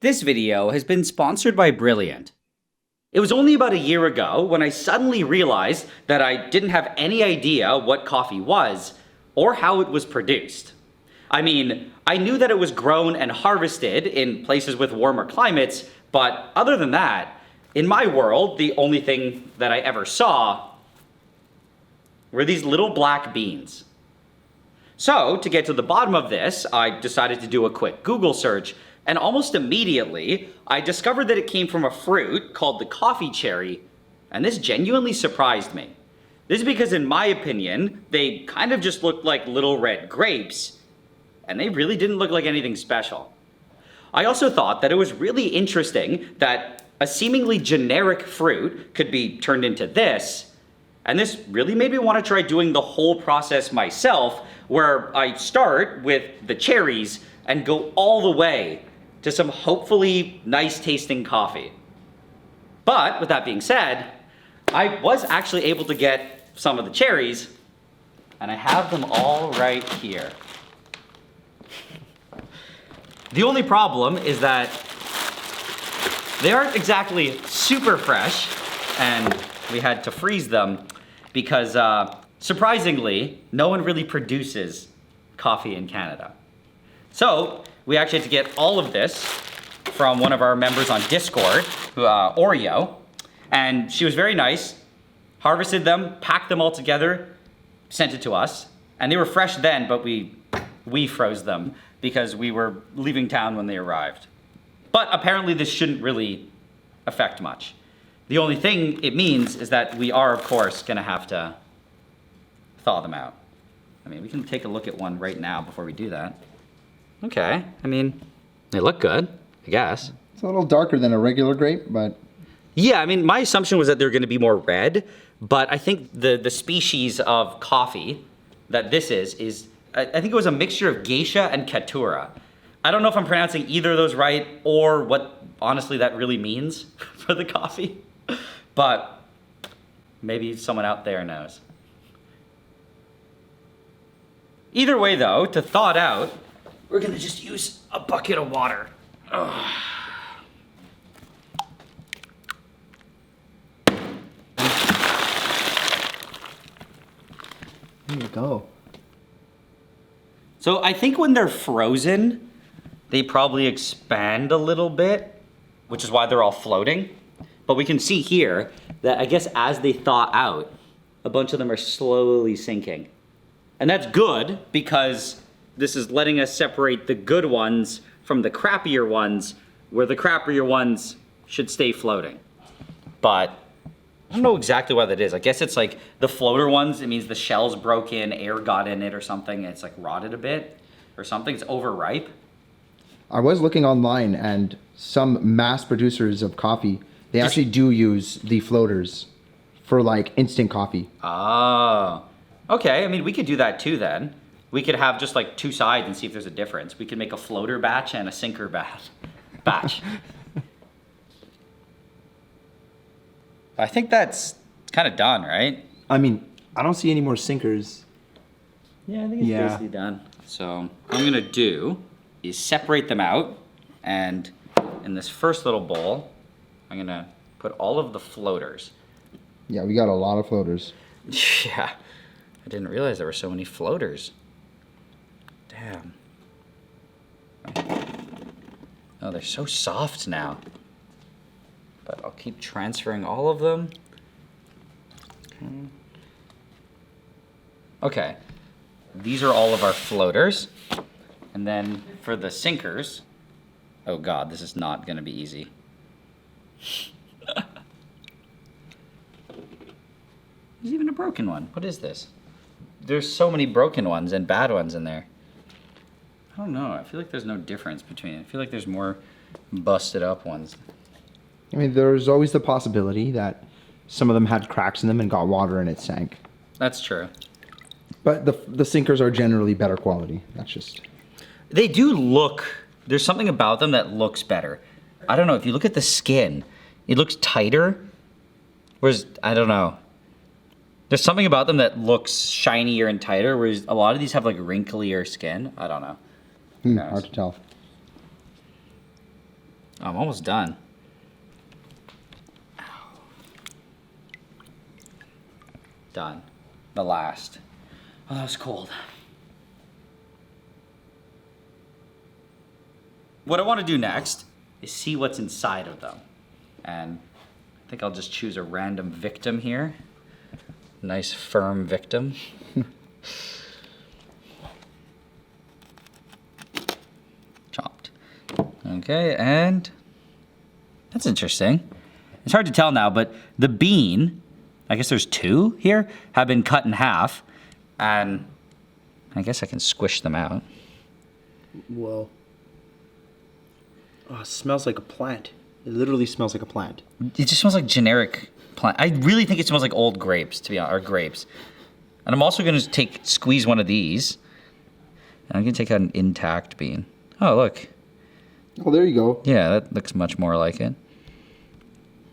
This video has been sponsored by Brilliant. It was only about a year ago when I suddenly realized that I didn't have any idea what coffee was or how it was produced. I mean, I knew that it was grown and harvested in places with warmer climates, but other than that, in my world, the only thing that I ever saw were these little black beans. So, to get to the bottom of this, I decided to do a quick Google search, and almost immediately, I discovered that it came from a fruit called the coffee cherry, and this genuinely surprised me. This is because, in my opinion, they kind of just looked like little red grapes, and they really didn't look like anything special. I also thought that it was really interesting that a seemingly generic fruit could be turned into this, and this really made me want to try doing the whole process myself, where I start with the cherries and go all the way to some hopefully nice tasting coffee. But with that being said, I was actually able to get some of the cherries, and I have them all right here. The only problem is that they aren't exactly super fresh, and we had to freeze them because surprisingly, no one really produces coffee in Canada. So we actually had to get all of this from one of our members on Discord, Oreo, and she was very nice, harvested them, packed them all together, sent it to us, and they were fresh then, but we froze them because we were leaving town when they arrived. But apparently this shouldn't really affect much. The only thing it means is that we are, of course, gonna have to thaw them out. I mean, we can take a look at one right now before we do that. Okay, I mean, they look good, I guess. It's a little darker than a regular grape, but... Yeah, I mean, my assumption was that they're gonna be more red, but I think the species of coffee that this is, I think it was a mixture of geisha and Katura. I don't know if I'm pronouncing either of those right, or what, honestly, that really means for the coffee, but maybe someone out there knows. Either way, though, to thaw it out, we're gonna just use a bucket of water. Ugh. There you go. So I think when they're frozen, they probably expand a little bit, which is why they're all floating. But we can see here that I guess as they thaw out, a bunch of them are slowly sinking. And that's good because this is letting us separate the good ones from the crappier ones, where the crappier ones should stay floating. But I don't know exactly what that is. I guess it's like the floater ones, it means the shell's broken, air got in it or something, and it's like rotted a bit or something, it's overripe. I was looking online, and some mass producers of coffee, they actually do use the floaters for like instant coffee. Oh, okay, I mean, we could do that too then. We could have just like two sides and see if there's a difference. We could make a floater batch and a sinker batch. I think that's kind of done, right? I mean, I don't see any more sinkers. Yeah, I think it's basically done. So what I'm gonna do is separate them out, and in this first little bowl, I'm gonna put all of the floaters. Yeah, we got a lot of floaters. Yeah, I didn't realize there were so many floaters. Damn. Oh, they're so soft now. But I'll keep transferring all of them. Okay, these are all of our floaters. And then for the sinkers, oh God, this is not gonna be easy. There's even a broken one. What is this? There's so many broken ones and bad ones in there. I don't know, I feel like there's no difference between it. I feel like there's more busted up ones. I mean, there's always the possibility that some of them had cracks in them and got water and it sank. That's true. But the sinkers are generally better quality. That's just... They do look, there's something about them that looks better. I don't know, if you look at the skin, it looks tighter. Whereas, I don't know. There's something about them that looks shinier and tighter, whereas a lot of these have like wrinklier skin. I don't know. Hard to tell. I'm almost done. Done. The last. Oh, that was cold. What I want to do next is see what's inside of them. And I think I'll just choose a random victim here. Nice firm victim. Chopped. Okay, and that's interesting. It's hard to tell now, but the bean, I guess there's two here, have been cut in half, and I guess I can squish them out. Whoa. Oh, it smells like a plant. It literally smells like a plant. It just smells like generic plant. I really think it smells like old grapes, to be honest, or grapes. And I'm also gonna squeeze one of these, and I'm gonna take out an intact bean. Oh, look. Oh, there you go. Yeah, that looks much more like it.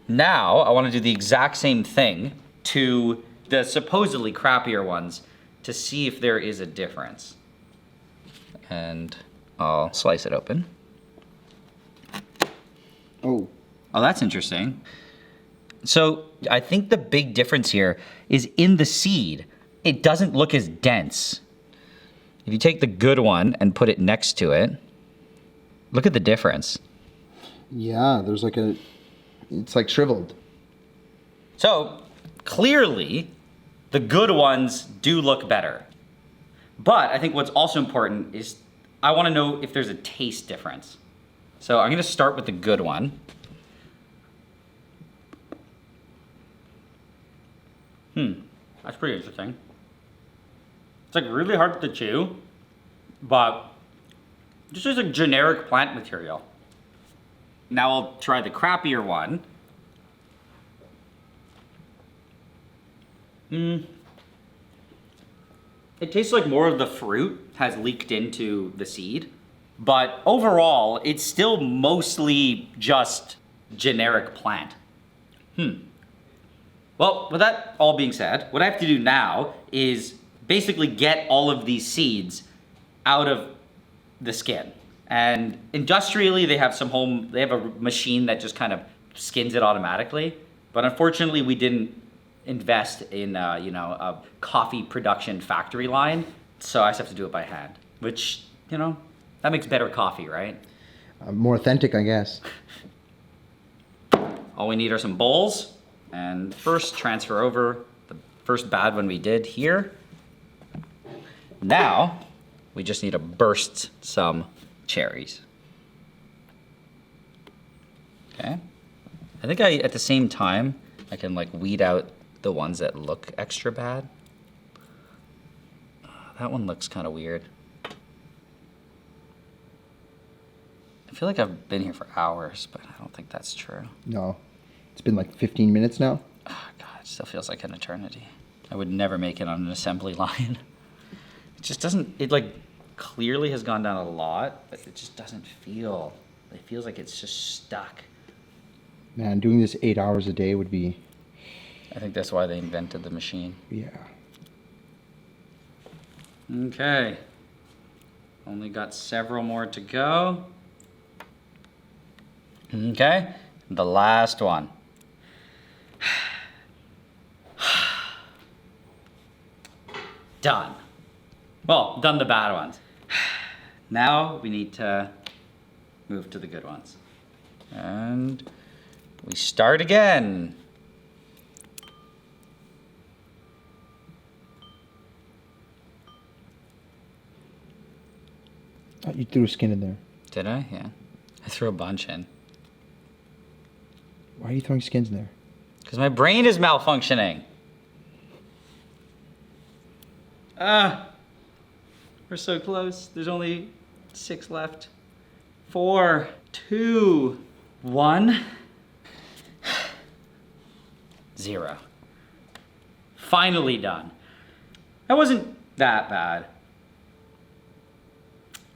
Now, I wanna do the exact same thing to the supposedly crappier ones to see if there is a difference. And I'll slice it open. Oh. Oh, that's interesting. So I think the big difference here is in the seed. It doesn't look as dense. If you take the good one and put it next to it, look at the difference. Yeah, there's like it's like shriveled. So clearly, the good ones do look better. But I think what's also important is I want to know if there's a taste difference. So I'm going to start with the good one. That's pretty interesting. It's like really hard to chew, but just is a generic plant material. Now I'll try the crappier one. It tastes like more of the fruit has leaked into the seed, but overall, it's still mostly just generic plant. Well, with that all being said, what I have to do now is basically get all of these seeds out of the skin. And industrially, they have a machine that just kind of skins it automatically. But unfortunately, we didn't invest in a coffee production factory line, so I just have to do it by hand, which, that makes better coffee, right? More authentic, I guess. All we need are some bowls, and first transfer over the first bad one we did here. Now, we just need to burst some cherries. Okay. I think at the same time, I can weed out the ones that look extra bad. That one looks kind of weird. I feel like I've been here for hours, but I don't think that's true. No. It's been like 15 minutes now. Oh, God, it still feels like an eternity. I would never make it on an assembly line. It just doesn't, it clearly has gone down a lot, but it just doesn't feel, it feels like it's just stuck. Man, doing this 8 hours a day would be... I think that's why they invented the machine. Yeah. Okay. Only got several more to go. Okay, the last one. Done. Well, done the bad ones. Now we need to move to the good ones. And we start again. Oh, you threw skin in there. Did I? Yeah. I threw a bunch in. Why are you throwing skins in there? Because my brain is malfunctioning. We're so close. There's only 6 left. 4, 2, 1. 0. Finally done. That wasn't that bad.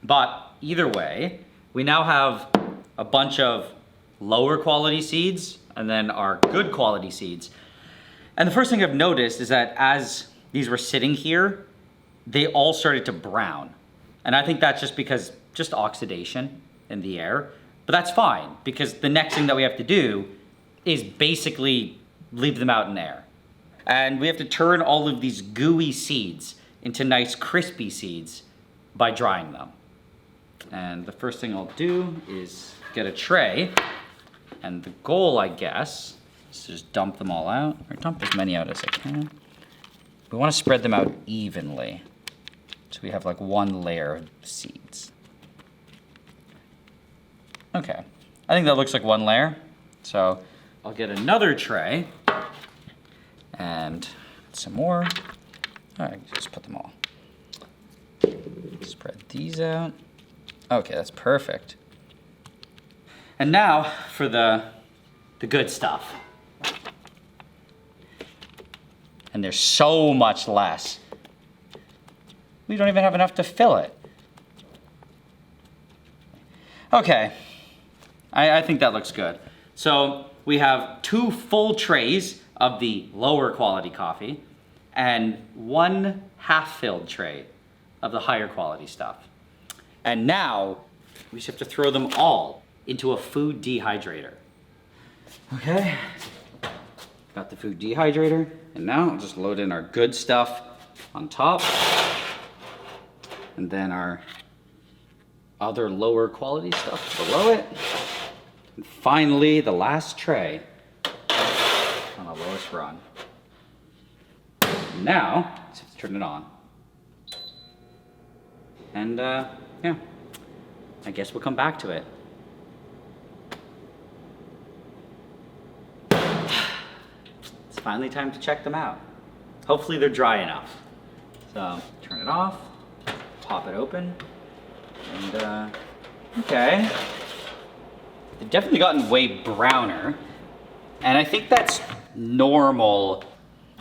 But either way, we now have a bunch of lower quality seeds and then our good quality seeds. And the first thing I've noticed is that as these were sitting here, they all started to brown. And I think that's just because just oxidation in the air. But that's fine, because the next thing that we have to do is basically leave them out in air. And we have to turn all of these gooey seeds into nice crispy seeds by drying them. And the first thing I'll do is get a tray, and the goal, I guess, is to just dump them all out, or dump as many out as I can. We want to spread them out evenly, so we have like one layer of seeds. Okay, I think that looks like one layer. So I'll get another tray and some more. All right, just put them all. Spread these out. Okay, that's perfect. And now for the good stuff. And there's so much less. We don't even have enough to fill it. Okay, I think that looks good. So we have 2 full trays of the lower quality coffee and 1 half-filled tray of the higher quality stuff. And now we just have to throw them all into a food dehydrator. Okay, got the food dehydrator, and now I'll just load in our good stuff on top, and then our other lower quality stuff below it. And finally, the last tray on the lowest run. Now, let's have to turn it on. And yeah, I guess we'll come back to it. It's finally time to check them out. Hopefully they're dry enough. So, turn it off, pop it open, and okay. They've definitely gotten way browner, and I think that's normal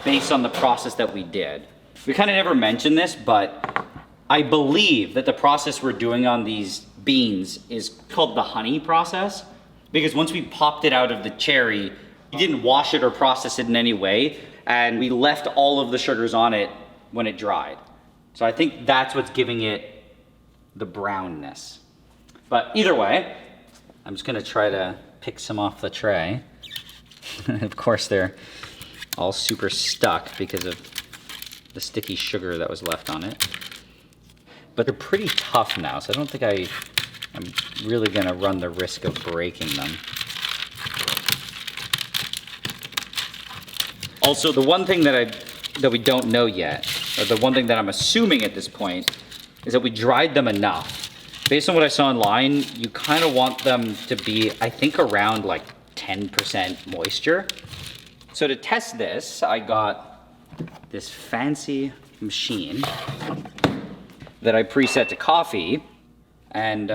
based on the process that we did. We kind of never mentioned this, but I believe that the process we're doing on these beans is called the honey process, because once we popped it out of the cherry, we didn't wash it or process it in any way, and we left all of the sugars on it when it dried. So I think that's what's giving it the brownness. But either way, I'm just gonna try to pick some off the tray. Of course, they're all super stuck because of the sticky sugar that was left on it. But they're pretty tough now, so I don't think I'm really gonna run the risk of breaking them. Also, the one thing that we don't know yet, or the one thing that I'm assuming at this point, is that we dried them enough. Based on what I saw online, you kind of want them to be, I think, around like 10% moisture. So to test this, I got this fancy machine that I preset to coffee, and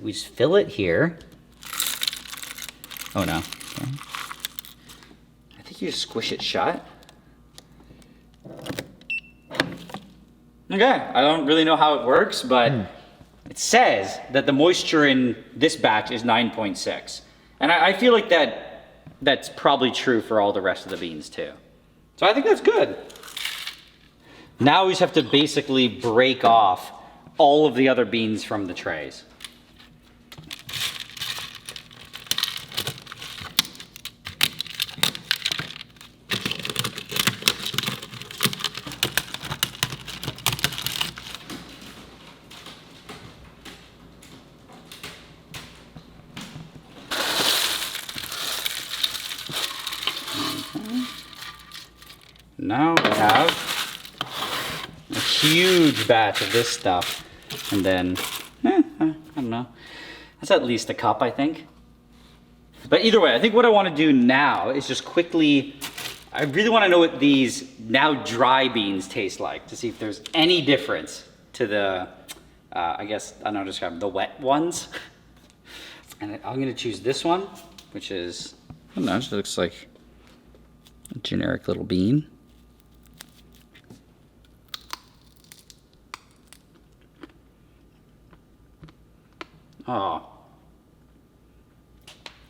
we just fill it here. Oh no. Okay. I think you just squish it shut. Okay, I don't really know how it works, but it says that the moisture in this batch is 9.6. And I feel like that's probably true for all the rest of the beans too. So I think that's good. Now we just have to basically break off all of the other beans from the trays. Now we have a huge batch of this stuff, and then, I don't know, that's at least a cup, I think. But either way, I think what I want to do now is just quickly, I really want to know what these now dry beans taste like, to see if there's any difference to the, I guess, I don't know how to describe them, the wet ones. And I'm going to choose this one, which is, I don't know, it looks like a generic little bean. Oh.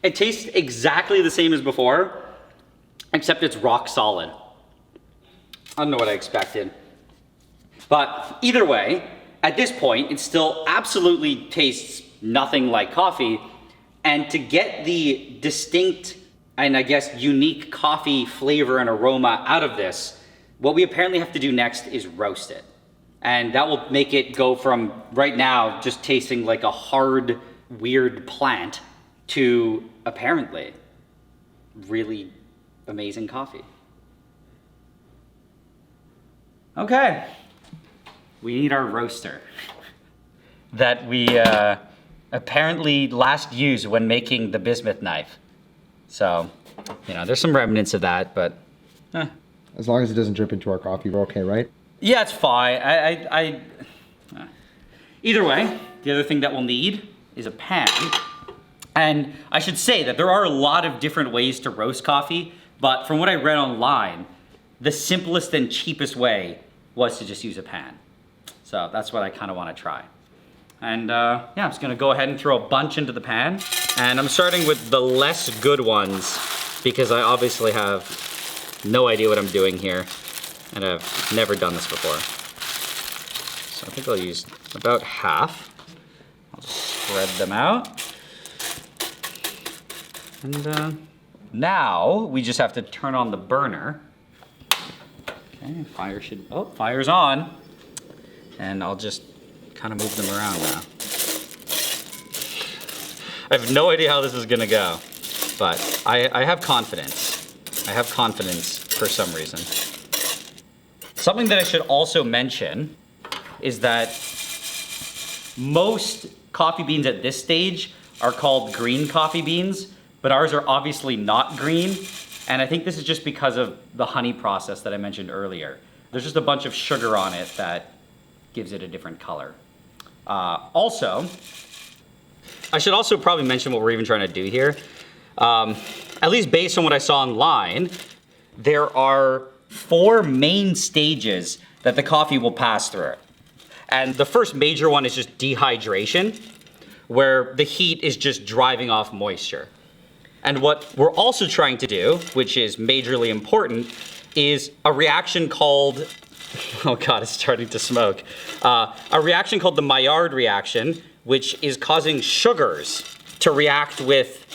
It tastes exactly the same as before, except it's rock solid. I don't know what I expected. But either way, at this point, it still absolutely tastes nothing like coffee, And to get the distinct and I guess unique coffee flavor and aroma out of this, what we apparently have to do next is roast it. And that will make it go from right now just tasting like a hard, weird plant to apparently really amazing coffee. Okay, we need our roaster that we apparently last used when making the bismuth knife. So, you know, there's some remnants of that, but As long as it doesn't drip into our coffee, we're okay, right? yeah, it's fine. Either way, the other thing that we'll need is a pan. And I should say that there are a lot of different ways to roast coffee, but from what I read online, the simplest and cheapest way was to just use a pan. So that's what I kind of want to try. And yeah, I'm just gonna go ahead and throw a bunch into the pan. And I'm starting with the less good ones because I obviously have no idea what I'm doing here. And I've never done this before. So I think I'll use about half. I'll just spread them out. And now we just have to turn on the burner. Okay, fire's on. And I'll just kind of move them around now. I have no idea how this is gonna go, but I have confidence. I have confidence for some reason. Something that I should also mention is that most coffee beans at this stage are called green coffee beans, but ours are obviously not green. And I think this is just because of the honey process that I mentioned earlier. There's just a bunch of sugar on it that gives it a different color. Also, I should also probably mention what we're even trying to do here. At least based on what I saw online, there are 4 main stages that the coffee will pass through. And the first major one is just dehydration, where the heat is just driving off moisture. And what we're also trying to do, which is majorly important, is a reaction called, oh God, it's starting to smoke. A reaction called the Maillard reaction, which is causing sugars to react with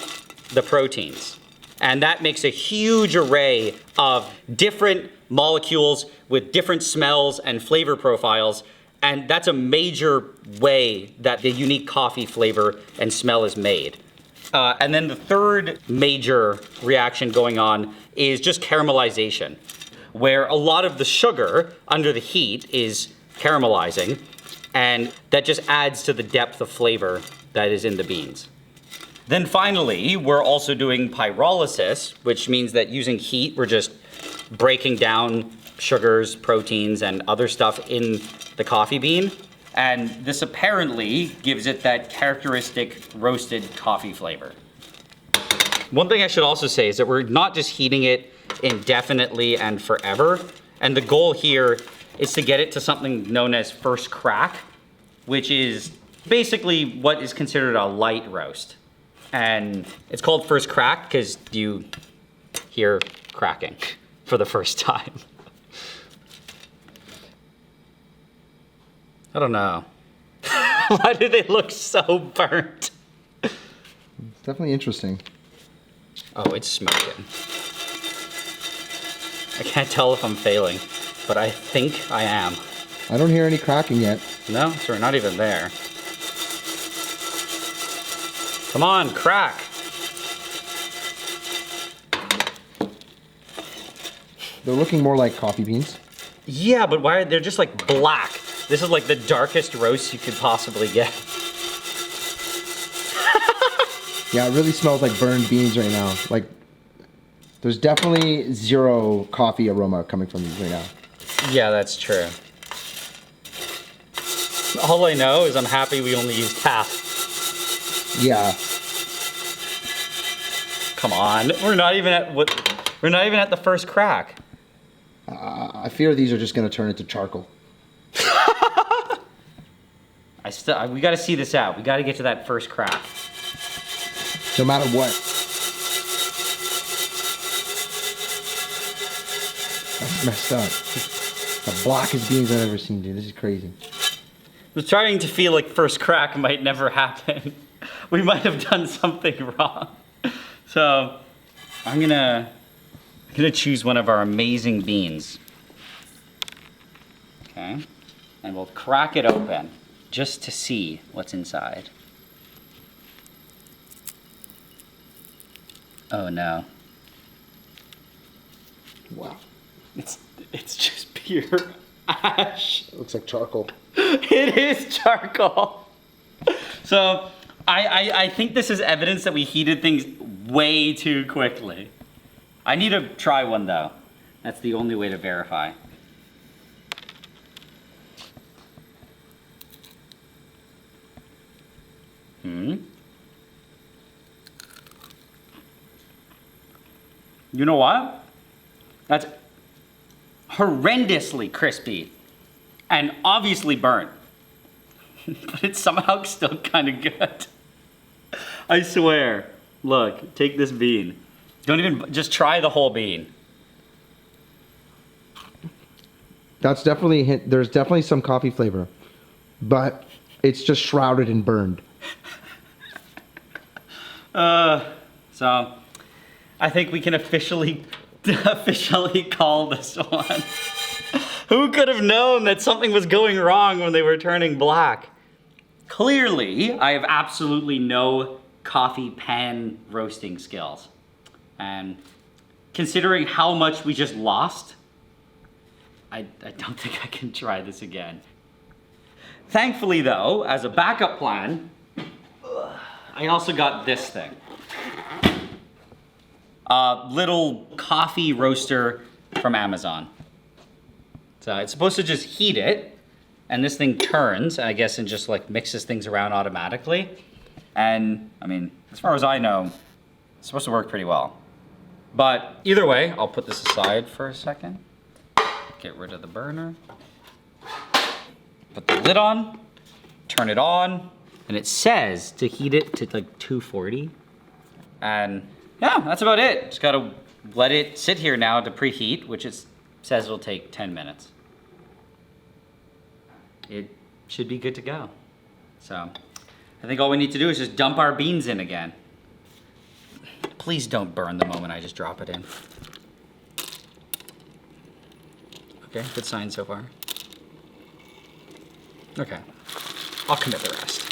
the proteins. And that makes a huge array of different molecules with different smells and flavor profiles. And that's a major way that the unique coffee flavor and smell is made. And then the third major reaction going on is just caramelization, where a lot of the sugar under the heat is caramelizing, and that just adds to the depth of flavor that is in the beans. Then finally, we're also doing pyrolysis, which means that using heat, we're just breaking down sugars, proteins, and other stuff in the coffee bean. And this apparently gives it that characteristic roasted coffee flavor. One thing I should also say is that we're not just heating it indefinitely and forever. And the goal here is to get it to something known as first crack, which is basically what is considered a light roast. And it's called first crack because you hear cracking for the first time. I don't know. Why do they look so burnt? It's definitely interesting. Oh, it's smoking. I can't tell if I'm failing, but I think I am. I don't hear any cracking yet. No, so we're not even there. Come on, crack. They're looking more like coffee beans. Yeah, but why are they just like black? This is like the darkest roast you could possibly get. Yeah, it really smells like burned beans right now. Like, there's definitely zero coffee aroma coming from these right now. Yeah, that's true. All I know is I'm happy we only used half. Yeah. Come on, we're not even at the first crack. I fear these are just gonna turn into charcoal. We gotta see this out. We gotta get to that first crack. No matter what. That's messed up. The blackest beans I've ever seen, dude. This is crazy. I'm starting to feel like first crack might never happen. we might have done something wrong. So I'm gonna choose one of our amazing beans. Okay, and we'll crack it open just to see what's inside. Oh no. Wow. It's just pure ash. It looks like charcoal. It is charcoal. So I think this is evidence that we heated things way too quickly. I need to try one though. That's the only way to verify. You know what? That's horrendously crispy and obviously burnt. But it's somehow still kind of good. I swear. Look, take this bean. Don't even, just try the whole bean. That's definitely a hint. There's definitely some coffee flavor, but it's just shrouded in burned. So I think we can officially call this one. Who could have known that something was going wrong when they were turning black? Clearly, I have absolutely no coffee pan roasting skills. And considering how much we just lost, I don't think I can try this again. Thankfully though, as a backup plan, I also got this thing. A little coffee roaster from Amazon. So it's supposed to just heat it, and this thing turns, I guess, and just like mixes things around automatically. And I mean, as far as I know, it's supposed to work pretty well. But either way, I'll put this aside for a second. Get rid of the burner. Put the lid on, turn it on, and it says to heat it to like 240. And yeah, that's about it. Just gotta let it sit here now to preheat, which it says it'll take 10 minutes. It should be good to go. So I think all we need to do is just dump our beans in again. Please don't burn the moment I just drop it in. Okay, good sign so far. Okay, I'll commit the rest.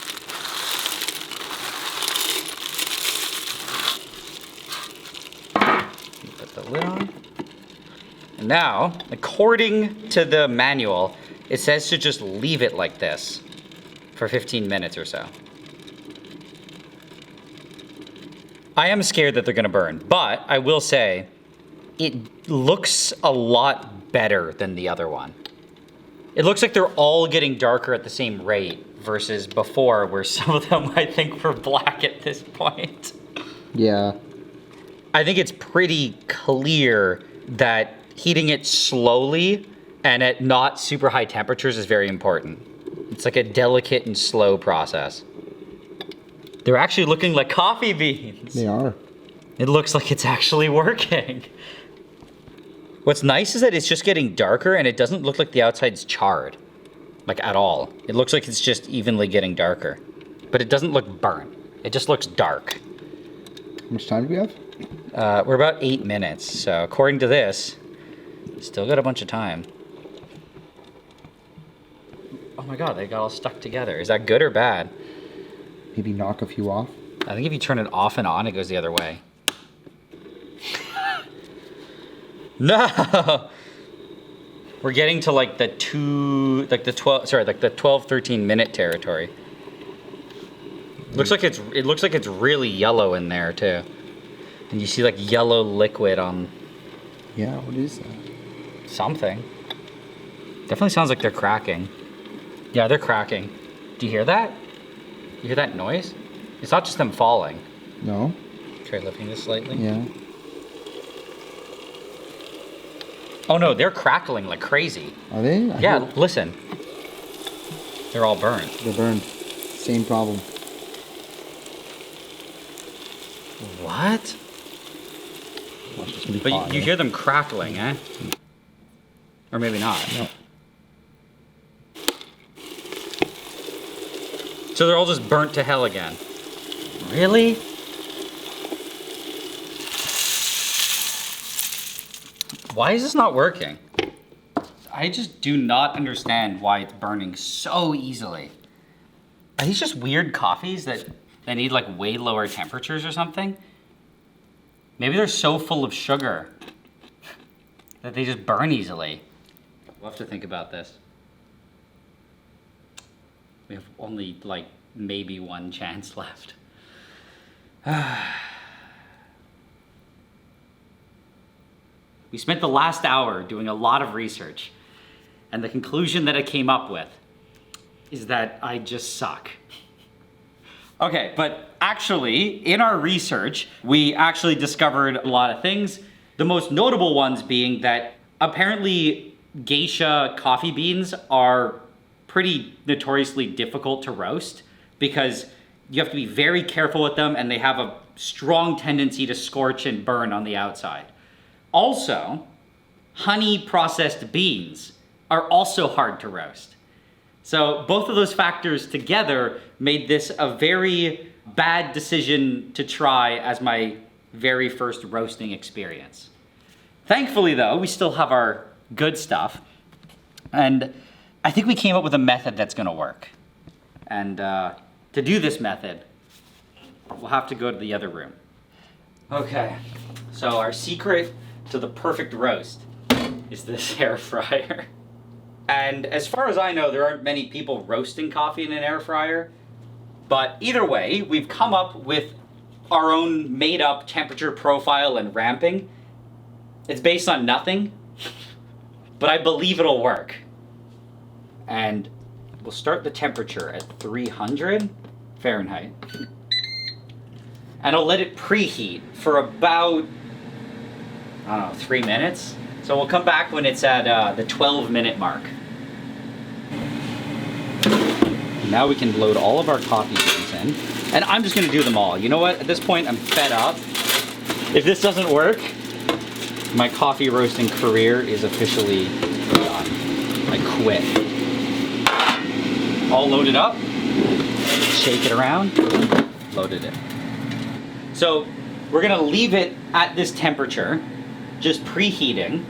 Put the lid on. And now, according to the manual, it says to just leave it like this for 15 minutes or so. I am scared that they're gonna burn, but I will say, it looks a lot better than the other one. It looks like they're all getting darker at the same rate versus before where some of them I think were black at this point. Yeah. I think it's pretty clear that heating it slowly and at not super high temperatures is very important. It's like a delicate and slow process. They're actually looking like coffee beans. They are. It looks like it's actually working. What's nice is that it's just getting darker and it doesn't look like the outside's charred, like at all. It looks like it's just evenly getting darker, but it doesn't look burnt. It just looks dark. How much time do we have? We're about 8 minutes, so according to this, still got a bunch of time. Oh my God, they got all stuck together. Is that good or bad? Maybe knock a few off. I think if you turn it off and on, it goes the other way. No! We're getting to like the 12, 13 minute territory. It looks like it's really yellow in there too. And you see like yellow liquid on Yeah, what is that? something. Definitely sounds like they're cracking. Yeah, they're cracking. Do you hear that? You hear that noise? It's not just them falling. No? Try lifting this slightly. Yeah. Oh no, they're crackling like crazy. Are they? Yeah, listen. They're all burned. They're burned. Same problem. What? Watch this be But hot, you eh? hear them crackling, eh? Or maybe not. No. So they're all just burnt to hell again. Really? Why is this not working? I just do not understand why it's burning so easily. Are these just weird coffees that need like way lower temperatures or something? Maybe they're so full of sugar that they just burn easily. We'll have to think about this. We have only like maybe one chance left. We spent the last hour doing a lot of research, and the conclusion that I came up with is that I just suck. Okay, but actually, in our research, we actually discovered a lot of things. The most notable ones being that apparently geisha coffee beans are pretty notoriously difficult to roast because you have to be very careful with them and they have a strong tendency to scorch and burn on the outside. Also, honey processed beans are also hard to roast. So both of those factors together made this a very bad decision to try as my very first roasting experience. Thankfully though, we still have our good stuff. And I think we came up with a method that's gonna work. And to do this method, we'll have to go to the other room. Okay, so our secret to the perfect roast is this air fryer. And as far as I know, there aren't many people roasting coffee in an air fryer. But either way, we've come up with our own made up temperature profile and ramping. It's based on nothing, but I believe it'll work. And we'll start the temperature at 300 Fahrenheit. And I'll let it preheat for about, I don't know, 3 minutes. So we'll come back when it's at the 12-minute mark. Now we can load all of our coffee beans in. And I'm just gonna do them all. You know what? At this point, I'm fed up. If this doesn't work, my coffee roasting career is officially done. I quit. All loaded up. Shake it around. Loaded it. So we're gonna leave it at this temperature, just preheating,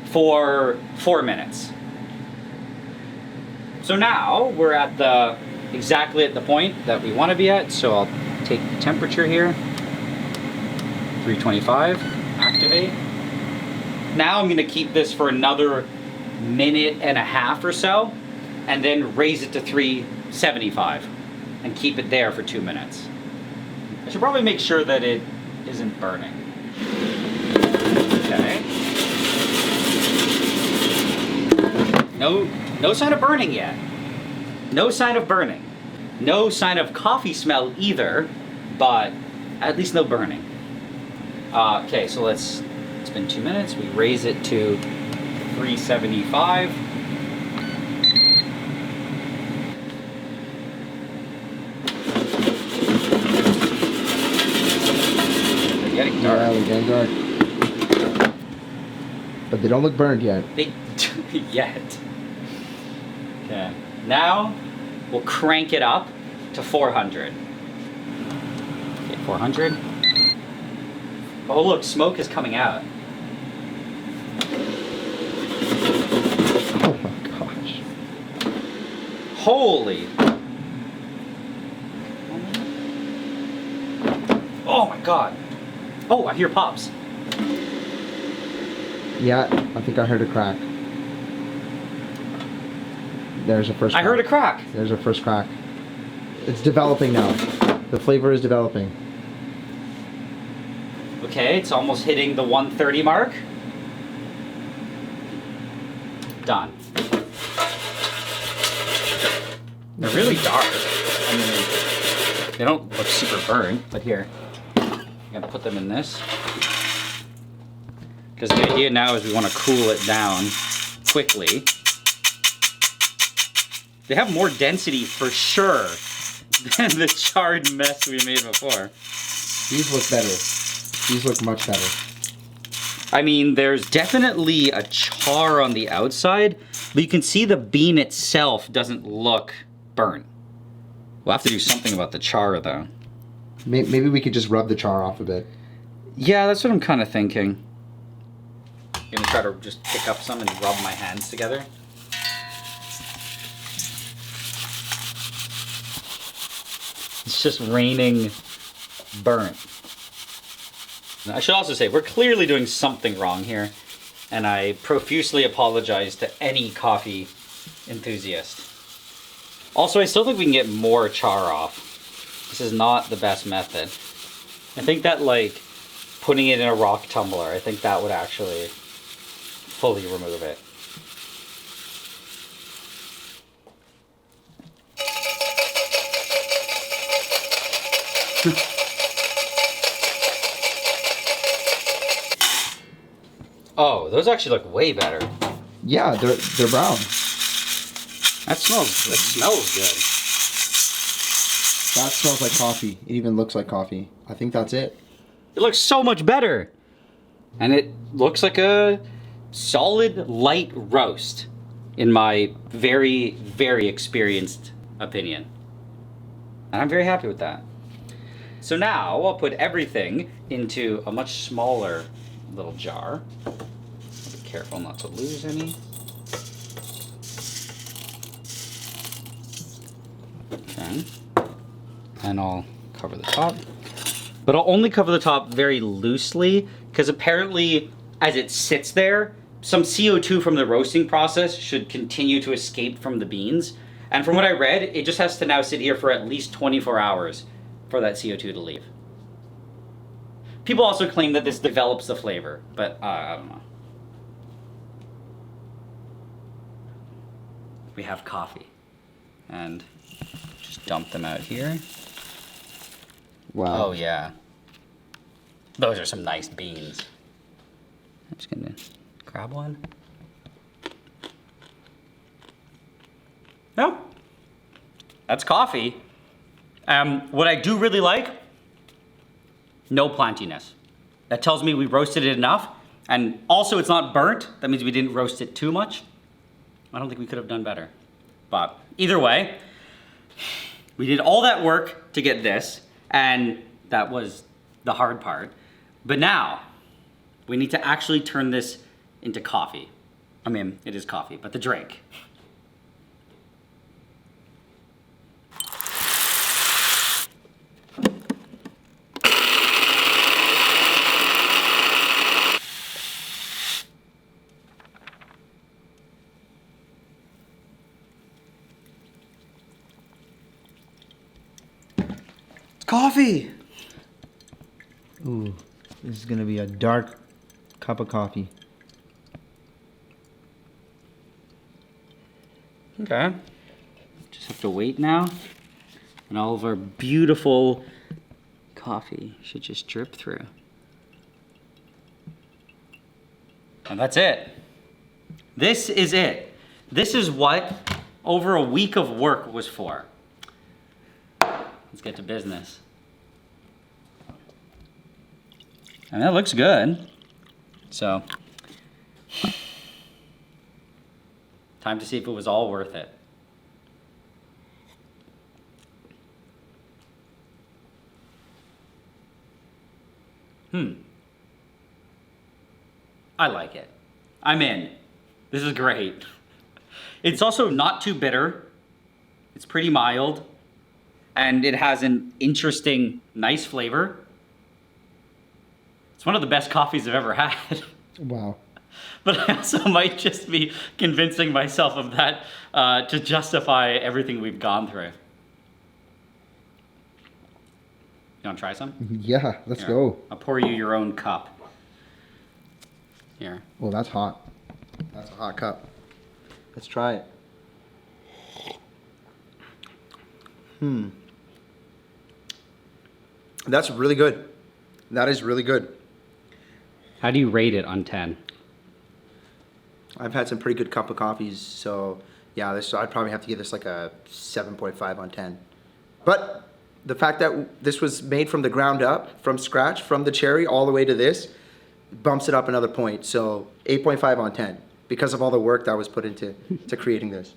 for 4 minutes. So now we're at exactly at the point that we want to be at. So I'll take the temperature here, 325, activate. Now I'm going to keep this for another minute and a half or so, and then raise it to 375 and keep it there for 2 minutes. I should probably make sure that it isn't burning. Okay. No sign of burning yet. No sign of burning. No sign of coffee smell either, but at least no burning. Okay, so it's been 2 minutes. We raise it to 375. They're getting dark. Yeah, they're getting dark. But they don't look burned yet. They yet. Okay. Now we'll crank it up to 400. Okay, 400. Oh look, smoke is coming out. Oh my gosh. Holy. Oh my god. Oh, I hear pops. Yeah, I think I heard a crack. There's a first crack. I heard a crack. There's a first crack. It's developing now. The flavor is developing. Okay, it's almost hitting the 130 mark. Done. They're really dark. I mean, they don't look super burnt, but here. I'm gonna put them in this. Because the idea now is we want to cool it down quickly. They have more density for sure than the charred mess we made before. These look better. These look much better. I mean, there's definitely a char on the outside, but you can see the bean itself doesn't look burnt. We'll have to do something about the char though. Maybe we could just rub the char off a bit. Yeah, that's what I'm kind of thinking. I'm gonna try to just pick up some and rub my hands together. It's just raining burnt. I should also say, we're clearly doing something wrong here, and I profusely apologize to any coffee enthusiast. Also, I still think we can get more char off. This is not the best method. I think that, like, putting it in a rock tumbler, I think that would actually fully remove it. Oh, those actually look way better. Yeah, they're brown. That smells good. That smells like coffee. It even looks like coffee. I think that's it. It looks so much better. And it looks like a solid light roast in my very, very experienced opinion. And I'm very happy with that. So now I'll put everything into a much smaller little jar. Be careful not to lose any. Okay. And I'll cover the top. But I'll only cover the top very loosely because apparently as it sits there, some CO2 from the roasting process should continue to escape from the beans. And from what I read, it just has to now sit here for at least 24 hours for that CO2 to leave. People also claim that this develops the flavor, but I don't know. We have coffee. And just dump them out here. Wow. Oh yeah. Those are some nice beans. I'm just gonna grab one. No. That's coffee. What I do really like, no plantiness. That tells me we roasted it enough. And also it's not burnt. That means we didn't roast it too much. I don't think we could have done better. But either way, we did all that work to get this, and that was the hard part. But now, we need to actually turn this into coffee. I mean, it is coffee, but the drink. Coffee! Ooh, this is gonna be a dark cup of coffee. Okay. Just have to wait now. And all of our beautiful coffee should just drip through. And that's it. This is it. This is what over a week of work was for. Let's get to business. And that looks good. So, time to see if it was all worth it. I like it. I'm in. This is great. It's also not too bitter. It's pretty mild. And it has an interesting, nice flavor. It's one of the best coffees I've ever had. Wow. But I also might just be convincing myself of that to justify everything we've gone through. You want to try some? Yeah, let's Here, go. I'll pour you your own cup. Here. Well, that's hot. That's a hot cup. Let's try it. That's really good. That is really good. How do you rate it on 10? I've had some pretty good cup of coffees, so yeah, I'd probably have to give this like a 7.5 on 10. But the fact that this was made from the ground up, from scratch, from the cherry all the way to this, bumps it up another point. So 8.5 on 10 because of all the work that was put into creating this.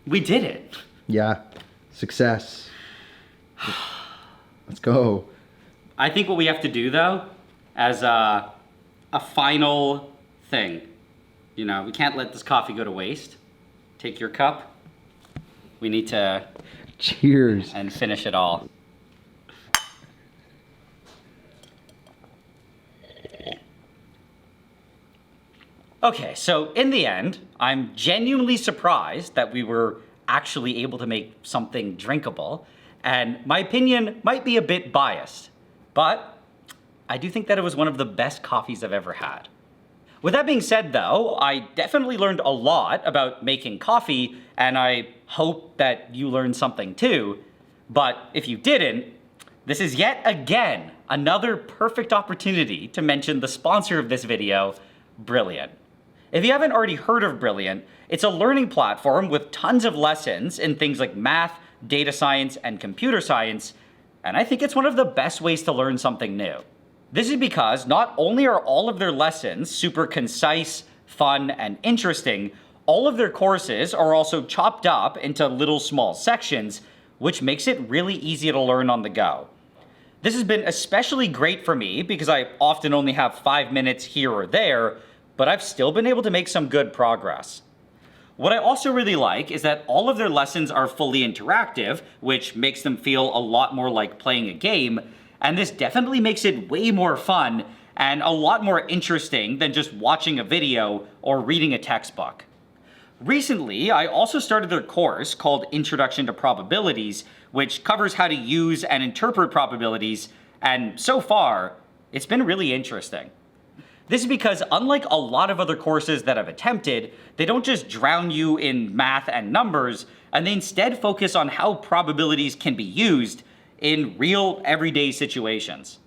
We did it. Yeah. Success. Let's go. I think what we have to do, though, as a final thing, you know, we can't let this coffee go to waste. Take your cup. We need to Cheers. and finish it all. Okay, so in the end, I'm genuinely surprised that we were actually able to make something drinkable, and my opinion might be a bit biased, but I do think that it was one of the best coffees I've ever had. With that being said, though, I definitely learned a lot about making coffee, and I hope that you learned something too. But if you didn't, this is yet again another perfect opportunity to mention the sponsor of this video, Brilliant. If you haven't already heard of Brilliant, it's a learning platform with tons of lessons in things like math, data science, and computer science, and I think it's one of the best ways to learn something new. This is because not only are all of their lessons super concise, fun, and interesting, all of their courses are also chopped up into little small sections, which makes it really easy to learn on the go. This has been especially great for me because I often only have 5 minutes here or there, but I've still been able to make some good progress. What I also really like is that all of their lessons are fully interactive, which makes them feel a lot more like playing a game, and this definitely makes it way more fun and a lot more interesting than just watching a video or reading a textbook. Recently, I also started their course called Introduction to Probabilities, which covers how to use and interpret probabilities, and so far, it's been really interesting. This is because unlike a lot of other courses that I've attempted, they don't just drown you in math and numbers, and they instead focus on how probabilities can be used in real everyday situations.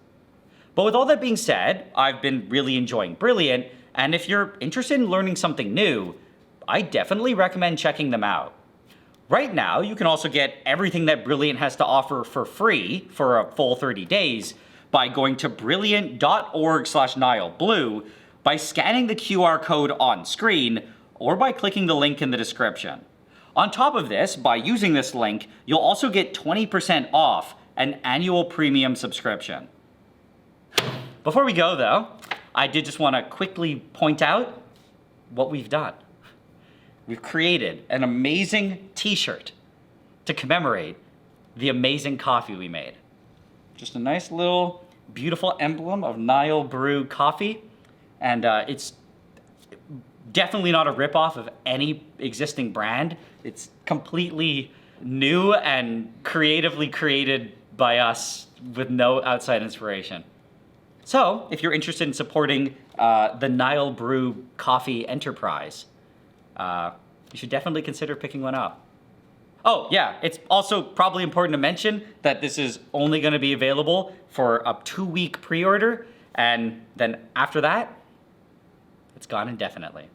But with all that being said, I've been really enjoying Brilliant, and if you're interested in learning something new, I definitely recommend checking them out. Right now, you can also get everything that Brilliant has to offer for free for a full 30 days by going to brilliant.org/NileBlue, by scanning the QR code on screen, or by clicking the link in the description. On top of this, by using this link, you'll also get 20% off an annual premium subscription. Before we go though, I did just want to quickly point out what we've done. We've created an amazing t-shirt to commemorate the amazing coffee we made. Just a nice little beautiful emblem of NileBrew coffee, and it's definitely not a ripoff of any existing brand. It's completely new and creatively created by us with no outside inspiration. So, if you're interested in supporting the NileBrew coffee enterprise, you should definitely consider picking one up. Oh, yeah, it's also probably important to mention that this is only going to be available for a 2-week pre-order, and then after that, it's gone indefinitely.